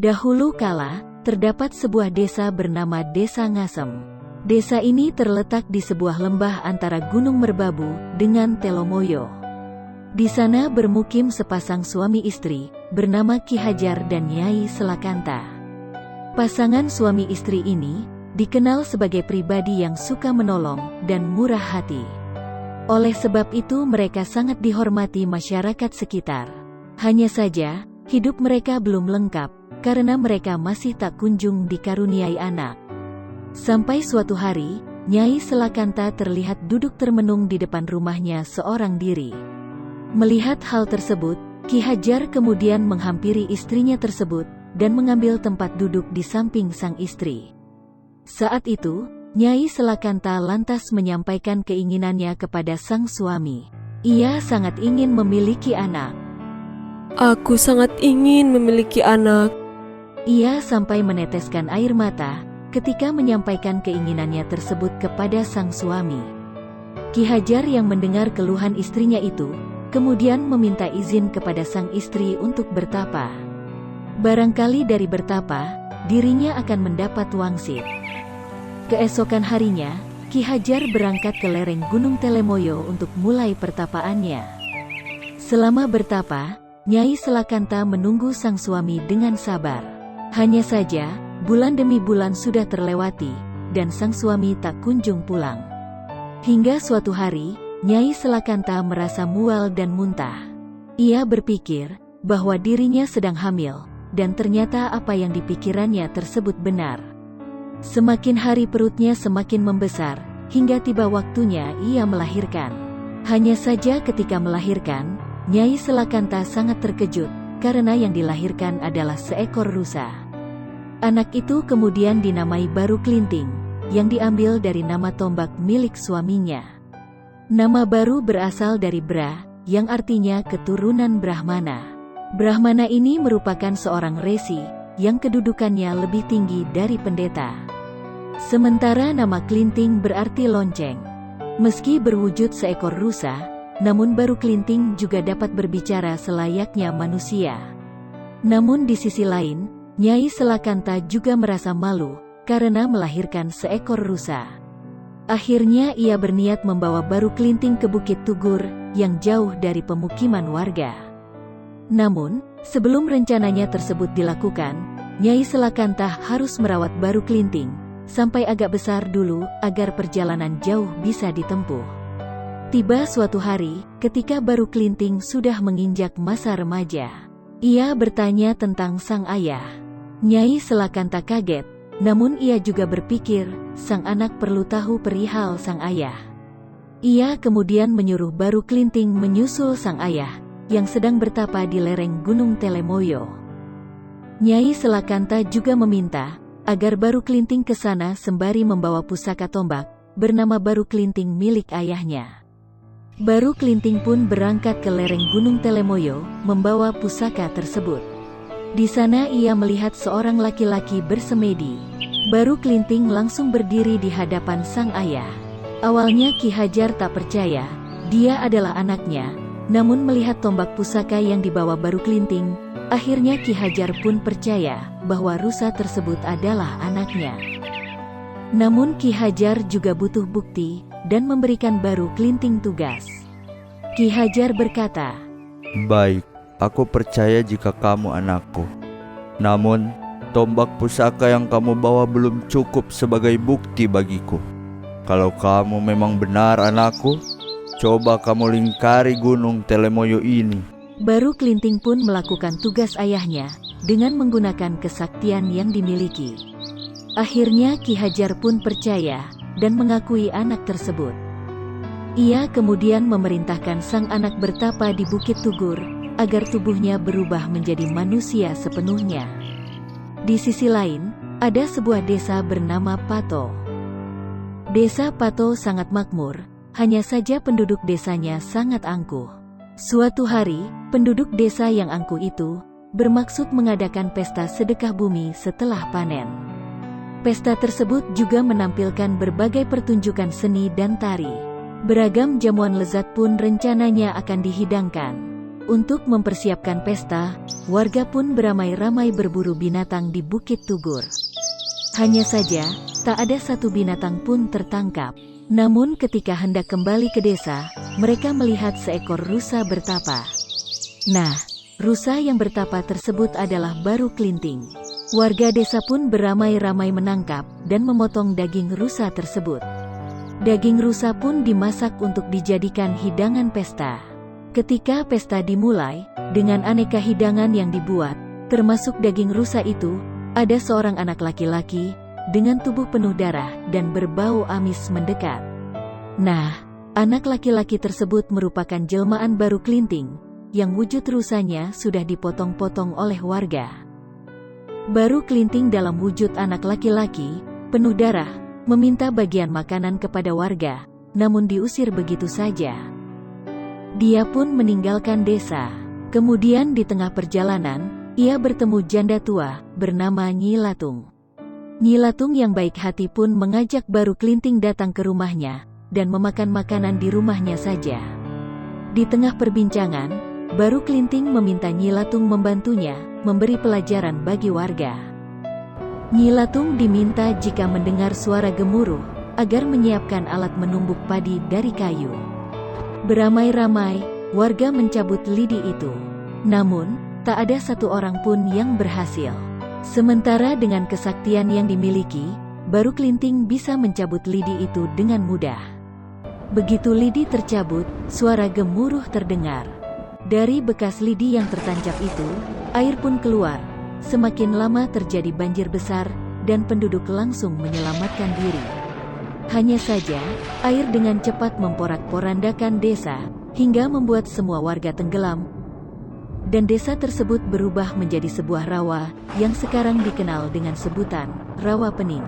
Dahulu kala, terdapat sebuah desa bernama Desa Ngasem. Desa ini terletak di sebuah lembah antara Gunung Merbabu dengan Telomoyo. Di sana bermukim sepasang suami istri, bernama Ki Hajar dan Nyai Selakanta. Pasangan suami istri ini dikenal sebagai pribadi yang suka menolong dan murah hati. Oleh sebab itu mereka sangat dihormati masyarakat sekitar. Hanya saja, hidup mereka belum lengkap, karena mereka masih tak kunjung dikaruniai anak. Sampai suatu hari, Nyai Selakanta terlihat duduk termenung di depan rumahnya seorang diri. Melihat hal tersebut, Ki Hajar kemudian menghampiri istrinya tersebut, dan mengambil tempat duduk di samping sang istri. Saat itu, Nyai Selakanta lantas menyampaikan keinginannya kepada sang suami. Ia sangat ingin memiliki anak. Aku sangat ingin memiliki anak. Ia sampai meneteskan air mata ketika menyampaikan keinginannya tersebut kepada sang suami. Ki Hajar yang mendengar keluhan istrinya itu, kemudian meminta izin kepada sang istri untuk bertapa. Barangkali dari bertapa, dirinya akan mendapat wangsit. Keesokan harinya, Ki Hajar berangkat ke lereng Gunung Telemoyo untuk mulai pertapaannya. Selama bertapa, Nyai Selakanta menunggu sang suami dengan sabar. Hanya saja, bulan demi bulan sudah terlewati, dan sang suami tak kunjung pulang. Hingga suatu hari, Nyai Selakanta merasa mual dan muntah. Ia berpikir bahwa dirinya sedang hamil, dan ternyata apa yang dipikirannya tersebut benar. Semakin hari perutnya semakin membesar, hingga tiba waktunya ia melahirkan. Hanya saja ketika melahirkan, Nyai Selakanta sangat terkejut, karena yang dilahirkan adalah seekor rusa. Anak itu kemudian dinamai Baru Klinting, yang diambil dari nama tombak milik suaminya. Nama Baru berasal dari Bra, yang artinya keturunan Brahmana. Brahmana ini merupakan seorang resi, yang kedudukannya lebih tinggi dari pendeta. Sementara nama Klinting berarti lonceng. Meski berwujud seekor rusa, namun Baru Klinting juga dapat berbicara selayaknya manusia. Namun di sisi lain, Nyai Selakanta juga merasa malu, karena melahirkan seekor rusa. Akhirnya ia berniat membawa Baru Klinting ke Bukit Tugur, yang jauh dari pemukiman warga. Namun, sebelum rencananya tersebut dilakukan, Nyai Selakanta harus merawat Baru Klinting, sampai agak besar dulu, agar perjalanan jauh bisa ditempuh. Tiba suatu hari, ketika Baru Klinting sudah menginjak masa remaja. Ia bertanya tentang sang ayah. Nyai Selakanta kaget, namun ia juga berpikir, sang anak perlu tahu perihal sang ayah. Ia kemudian menyuruh Baru Klinting menyusul sang ayah, yang sedang bertapa di lereng Gunung Telemoyo. Nyai Selakanta juga meminta, agar Baru Klinting ke sana sembari membawa pusaka tombak, bernama Baru Klinting milik ayahnya. Baru Klinting pun berangkat ke lereng Gunung Telemoyo, membawa pusaka tersebut. Di sana ia melihat seorang laki-laki bersemedi. Baru Klinting langsung berdiri di hadapan sang ayah. Awalnya Ki Hajar tak percaya, dia adalah anaknya, namun melihat tombak pusaka yang dibawa Baru Klinting, akhirnya Ki Hajar pun percaya, bahwa rusa tersebut adalah anaknya. Namun Ki Hajar juga butuh bukti, dan memberikan Baru Klinting tugas. Ki Hajar berkata, "Baik, aku percaya jika kamu anakku. Namun, tombak pusaka yang kamu bawa belum cukup sebagai bukti bagiku. Kalau kamu memang benar anakku, coba kamu lingkari Gunung Telemoyo ini." Baru Klinting pun melakukan tugas ayahnya, dengan menggunakan kesaktian yang dimiliki. Akhirnya Ki Hajar pun percaya, dan mengakui anak tersebut. Ia kemudian memerintahkan sang anak bertapa di Bukit Tugur, agar tubuhnya berubah menjadi manusia sepenuhnya. Di sisi lain, ada sebuah desa bernama Pato. Desa Pato sangat makmur, hanya saja penduduk desanya sangat angkuh. Suatu hari, penduduk desa yang angkuh itu bermaksud mengadakan pesta sedekah bumi setelah panen. Pesta tersebut juga menampilkan berbagai pertunjukan seni dan tari. Beragam jamuan lezat pun rencananya akan dihidangkan. Untuk mempersiapkan pesta, warga pun beramai-ramai berburu binatang di Bukit Tugur. Hanya saja, tak ada satu binatang pun tertangkap. Namun ketika hendak kembali ke desa, mereka melihat seekor rusa bertapa. Nah, rusa yang bertapa tersebut adalah Baru Klinting. Warga desa pun beramai-ramai menangkap dan memotong daging rusa tersebut. Daging rusa pun dimasak untuk dijadikan hidangan pesta. Ketika pesta dimulai, dengan aneka hidangan yang dibuat, termasuk daging rusa itu, ada seorang anak laki-laki dengan tubuh penuh darah dan berbau amis mendekat. Nah, anak laki-laki tersebut merupakan jelmaan Baru Klinting, yang wujud rusanya sudah dipotong-potong oleh warga. Baru Klinting dalam wujud anak laki-laki, penuh darah, meminta bagian makanan kepada warga, namun diusir begitu saja. Dia pun meninggalkan desa. Kemudian di tengah perjalanan, ia bertemu janda tua, bernama Nyi Latung. Nyi Latung yang baik hati pun mengajak Baru Klinting datang ke rumahnya, dan memakan makanan di rumahnya saja. Di tengah perbincangan, Baru Klinting meminta Nyi Latung membantunya, memberi pelajaran bagi warga. Nyi Latung diminta jika mendengar suara gemuruh, agar menyiapkan alat menumbuk padi dari kayu. Beramai-ramai, warga mencabut lidi itu. Namun, tak ada satu orang pun yang berhasil. Sementara dengan kesaktian yang dimiliki, Baru Klinting bisa mencabut lidi itu dengan mudah. Begitu lidi tercabut, suara gemuruh terdengar. Dari bekas lidi yang tertancap itu, air pun keluar. Semakin lama terjadi banjir besar, dan penduduk langsung menyelamatkan diri. Hanya saja, air dengan cepat memporak-porandakan desa, hingga membuat semua warga tenggelam, dan desa tersebut berubah menjadi sebuah rawa yang sekarang dikenal dengan sebutan Rawa Pening.